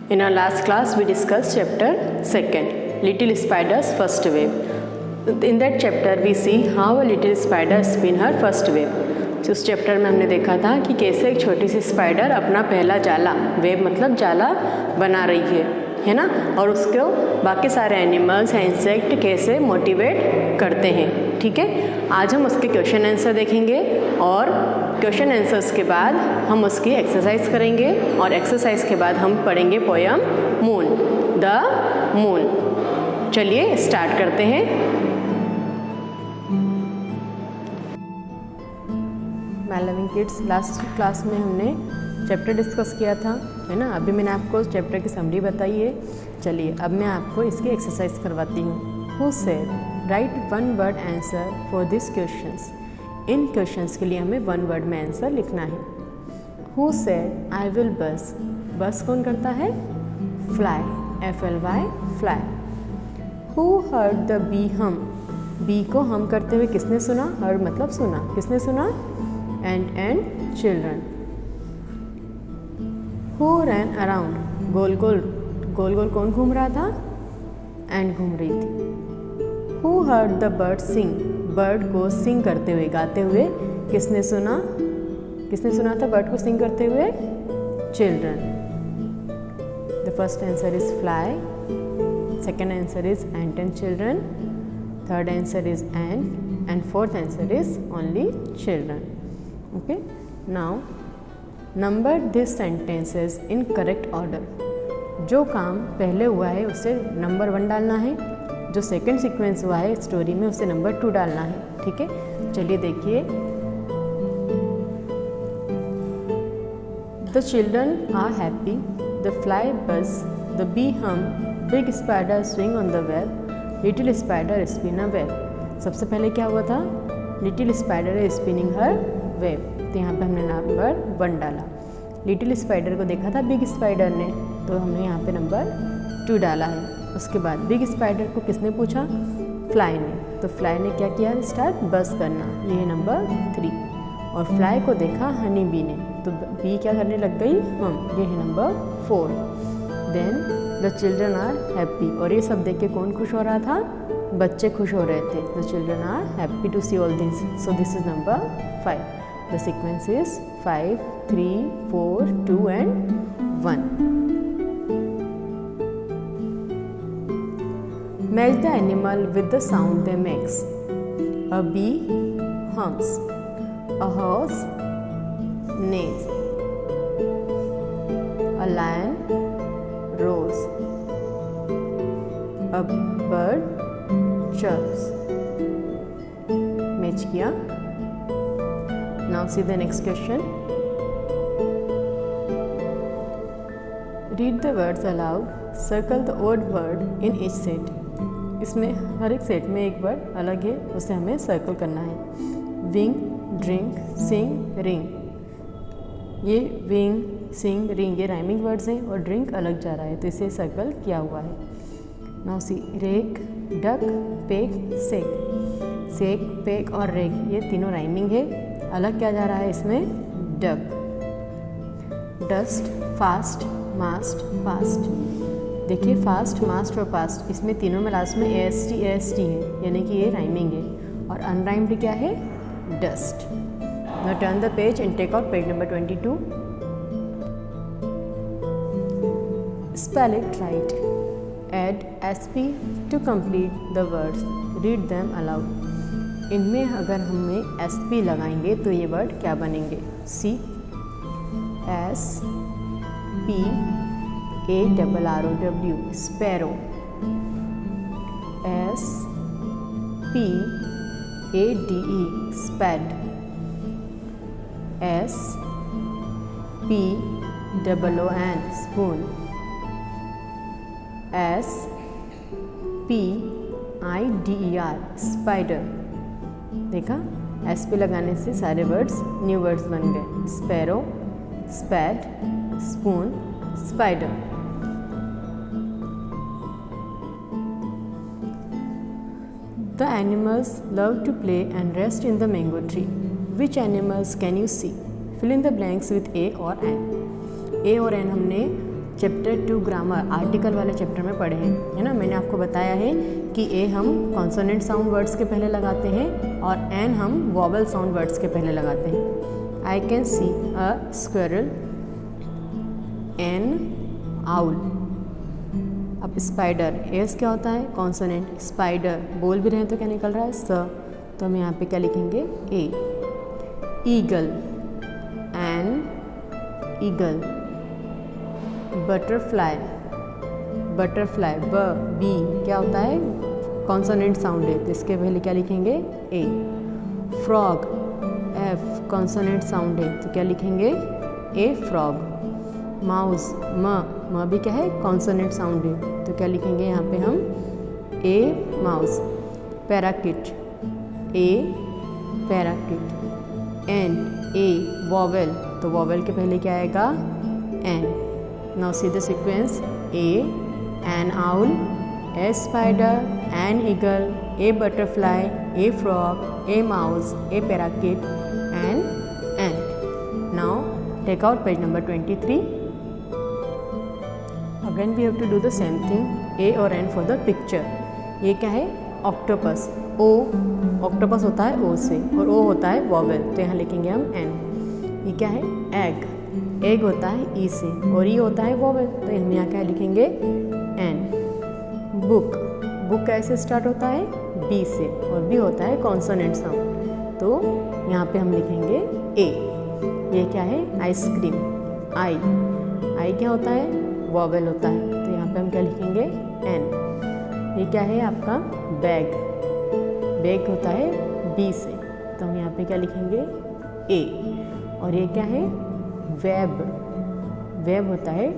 In our last class, we discussed chapter 2, Little Spider's First Web. In that chapter, we see how a little spider spin her first web. तो उस chapter में हमने देखा था कि कैसे एक छोटी सी स्पाइडर अपना पहला जाला, वेब मतलब जाला बना रही है ना, और उसको बाकी सारे एनिमल्स या इंसेक्ट कैसे मोटिवेट करते हैं। ठीक है, आज हम उसके क्वेश्चन आंसर देखेंगे और क्वेश्चन आंसर्स के बाद हम उसकी एक्सरसाइज करेंगे और एक्सरसाइज के बाद हम पढ़ेंगे पोयम मून, द मून। चलिए स्टार्ट करते हैं। My loving kids, last class में हमने चैप्टर डिस्कस किया था, है ना। अभी मैंने आपको चैप्टर की समरी बताई है। चलिए अब मैं आपको इसकी एक्सरसाइज करवाती हूँ। Who said, right one word answer for this questions. In questions के लिए हमें वन वर्ड में आंसर लिखना है। हु सेड आई विल बस, बस कौन करता है? Fly, FLY, fly. Who heard the bee hum, bee को हम करते हुए किसने सुना? हर्ड मतलब सुना, किसने सुना? And children. Who ran around, गोल गोल कौन घूम रहा था? एंड घूम रही थी। Who heard the bird sing, bird को सिंग करते हुए, गाते हुए किसने सुना? किसने सुना था बर्ड को सिंग करते हुए? Children. The first answer is fly, second answer is and children, third answer is and fourth answer is only children. Okay, now number this sentences in correct order. जो काम पहले हुआ है उसे नंबर 1 डालना है, जो सेकंड सीक्वेंस हुआ है स्टोरी में उसे नंबर 2 डालना है। ठीक है, चलिए देखिए। The children are happy, the fly buzz, the bee hum, big spider swing on the web, little spider spin a web. सबसे पहले क्या हुआ था? Little spider is spinning her web, तो यहाँ पे हमने नंबर 1 डाला। लिटिल स्पाइडर को देखा था बिग स्पाइडर ने, तो हमने यहाँ पे नंबर 2 डाला है। उसके बाद बिग स्पाइडर को किसने पूछा? फ्लाई ने, तो फ्लाई ने क्या किया? स्टार्ट बस करना, ये है नंबर 3। और फ्लाई को देखा हनी बी ने, तो बी क्या करने लग गई? हम, ये है number 4। Then the children are happy, और ये सब देख के कौन खुश हो रहा था? बच्चे खुश हो रहे थे। The children are happy to see all this, so this is number 5। The sequence is 5, 3, 4, 2 and 1. Match the animal with the sound they makes. A bee hums, a horse neighs, a lion roars, a bird chirps. Match किया। Now see the next question. Read the words aloud. Circle the odd word in each set. इसमें हर एक set में एक word अलग है, उसे हमें circle करना है। विंग, ड्रिंक, सिंग, रिंग। ये विंग, सिंग, रिंग ये राइमिंग वर्ड्स हैं और ड्रिंक अलग जा रहा है, तो इसे सर्कल किया हुआ है। Now see, rake, duck, peck, sake. Sake, peck और रेक ये तीनों राइमिंग है, अलग क्या जा रहा है इसमें? डक। डस्ट, फास्ट, मास्ट, पास्ट। देखिए फास्ट, मास्ट और पास्ट, इसमें तीनों में लास्ट में AST है, यानी कि ये राइमिंग है। और अनराइम्ड क्या है? Dust. Now turn the page and take out page number 22। Spell it right. Add SP to complete the words. Read them aloud. इनमें अगर हमें SP लगाएंगे तो ये वर्ड क्या बनेंगे? C SP ARROW, sparrow. SPADE, स्पैड। SPOON, spoon. SPIDER, spider. देखा, SP लगाने से सारे वर्ड्स न्यू वर्ड्स बन गए। Sparrow, spade, spoon, spider. The animals love to play and rest in the mango tree. Which animals can you see? Fill in the blanks with A or N. A और N हमने chapter 2 grammar article वाले chapter में पढ़े हैं, है ना। मैंने आपको बताया है कि ए हम कॉन्सोनेंट साउंड वर्ड्स के पहले लगाते हैं और एन हम वॉवल साउंड वर्ड्स के पहले लगाते हैं। I can see a squirrel, N owl. अब स्पाइडर, एस क्या होता है कॉन्सोनेंट, स्पाइडर बोल भी रहे हैं तो क्या निकल रहा है स, तो हम यहाँ पे क्या लिखेंगे A. Eagle, an eagle. Butterfly, butterfly ब बी क्या होता है कॉन्सोनेंट साउंड है तो इसके पहले क्या लिखेंगे ए। फ्रॉग, एफ कॉन्सोनेंट साउंड है तो क्या लिखेंगे ए फ्रॉग। माउस, म भी क्या है कॉन्सोनेंट साउंड है तो क्या लिखेंगे यहाँ पे हम a mouse. Parakeet, a parakeet. An, a vowel तो वॉवेल के पहले क्या आएगा an. Now see the sequence a an owl, a spider, an eagle, a butterfly, a frog, a mouse, a parakeet and ant. Now take out page number 23. Again we have to do the same thing, A और N for the picture. ये क्या है octopus, ओ octopus होता है ओ से और ओ होता है वॉवेल तो यहाँ लिखेंगे हम एन। ये क्या है एग, एग होता है ई से और ई होता है वॉवेल तो हम यहाँ क्या लिखेंगे एन। बुक, बुक कैसे स्टार्ट होता है बी से और बी होता है कॉन्सोनेंट साउंड तो यहाँ पे हम लिखेंगे ए। ये क्या है आइसक्रीम, आई, आई क्या होता है वॉवेल होता है तो यहाँ पे हम क्या लिखेंगे एन। ये क्या है आपका बैग, बैग होता है बी से तो हम यहाँ पे क्या लिखेंगे ए। और ये क्या है वेब, वेब होता है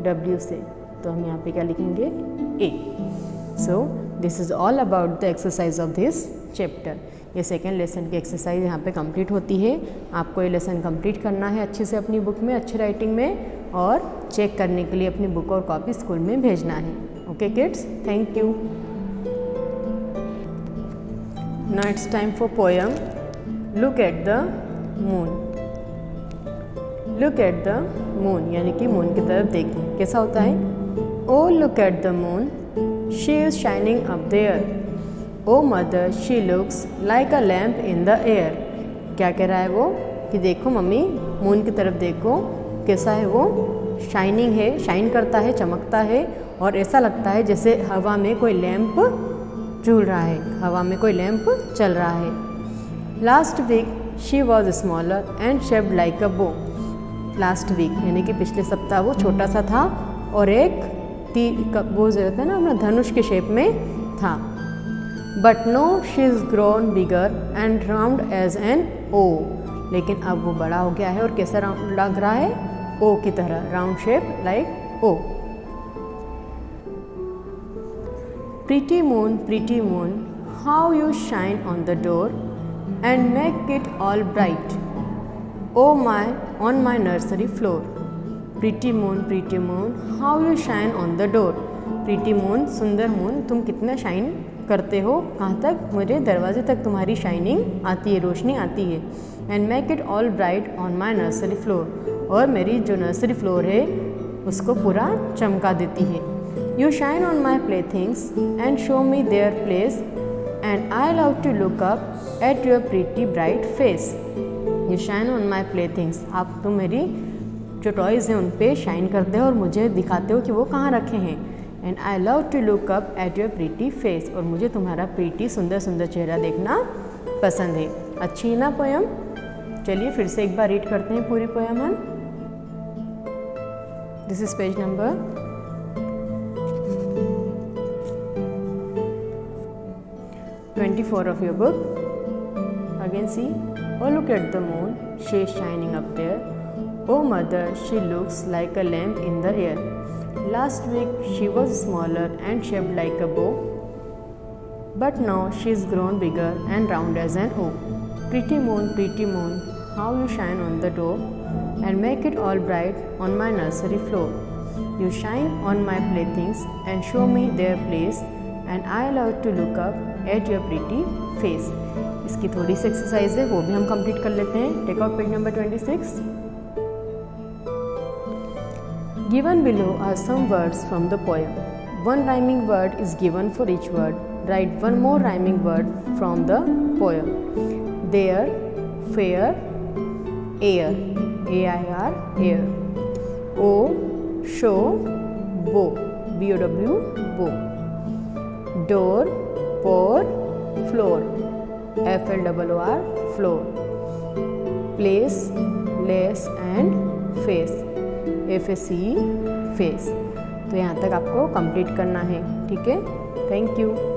डब्ल्यू से तो हम यहाँ पे क्या लिखेंगे A. So this is all about the exercise of this chapter. ये सेकेंड लेसन की एक्सरसाइज यहाँ पे कंप्लीट होती है। आपको ये लेसन कंप्लीट करना है अच्छे से अपनी बुक में, अच्छी राइटिंग में, और चेक करने के लिए अपनी बुक और कॉपी स्कूल में भेजना है। Okay kids, thank you. Now it's time for poem. Look at the moon, look at the moon यानी कि मून की तरफ देखिए। कैसा होता है oh look at the moon, she is shining up there. Oh mother she looks like a lamp in the air. क्या कह रहा है वो कि देखो मम्मी मून की तरफ देखो, कैसा है वो शाइनिंग है, शाइन करता है, चमकता है और ऐसा लगता है जैसे हवा में कोई लैम्प झूल रहा है, हवा में कोई लैम्प चल रहा है। Last week she was smaller and shaped like a bow. Last week यानी कि पिछले सप्ताह वो छोटा सा था और एक वो जो होता है ना अपना धनुष के शेप में था। But no she is grown bigger and round as an O. लेकिन अब वो बड़ा हो गया है और कैसा लग रहा है ओ की तरह, round shape like O. Pretty moon how you shine on the door and make it all bright oh my on my nursery floor. Pretty moon how you shine on the door. Pretty moon सुंदर moon तुम कितना shine करते हो, कहाँ तक, मेरे दरवाजे तक तुम्हारी शाइनिंग आती है, रोशनी आती है। And make it all bright on my nursery floor, और मेरी जो नर्सरी फ्लोर है उसको पूरा चमका देती है। You shine on my play things and show me their place and I love to look up at your pretty bright face. You shine on my play things, आप तो मेरी जो टॉयज़ हैं उन पे शाइन करते हो और मुझे दिखाते हो कि वो कहाँ रखे हैं। And I love to look up at your pretty face, और मुझे तुम्हारा प्रीटी सुंदर सुंदर चेहरा देखना पसंद है। अच्छी है ना पोयम। चलिए फिर से एक बार रीड करते हैं पूरी पोयम हम। This is page number 24 of your book. Again see, oh look at the moon, she is shining up there. Oh mother, she looks like a lamp in the air. Last week she was smaller and shaped like a bow, but now she is grown bigger and round as an O. Pretty moon, how you shine on the door and make it all bright on my nursery floor. You shine on my playthings and show me their place, and I love to look up at your pretty face. इसकी थोड़ी सी exercise है, वो भी हम complete कर लेते हैं। Take out page number 26. Given below are some words from the poem. One rhyming word is given for each word. Write one more rhyming word from the poem. There, fair, air, A-I-R, air. O, show, bow, B-O-W, bow. Door, pour, floor, F-L-O-R, floor. Place, lace and face, F-A-C-E, face. तो यहाँ तक आपको complete करना है, ठीक है। Thank you.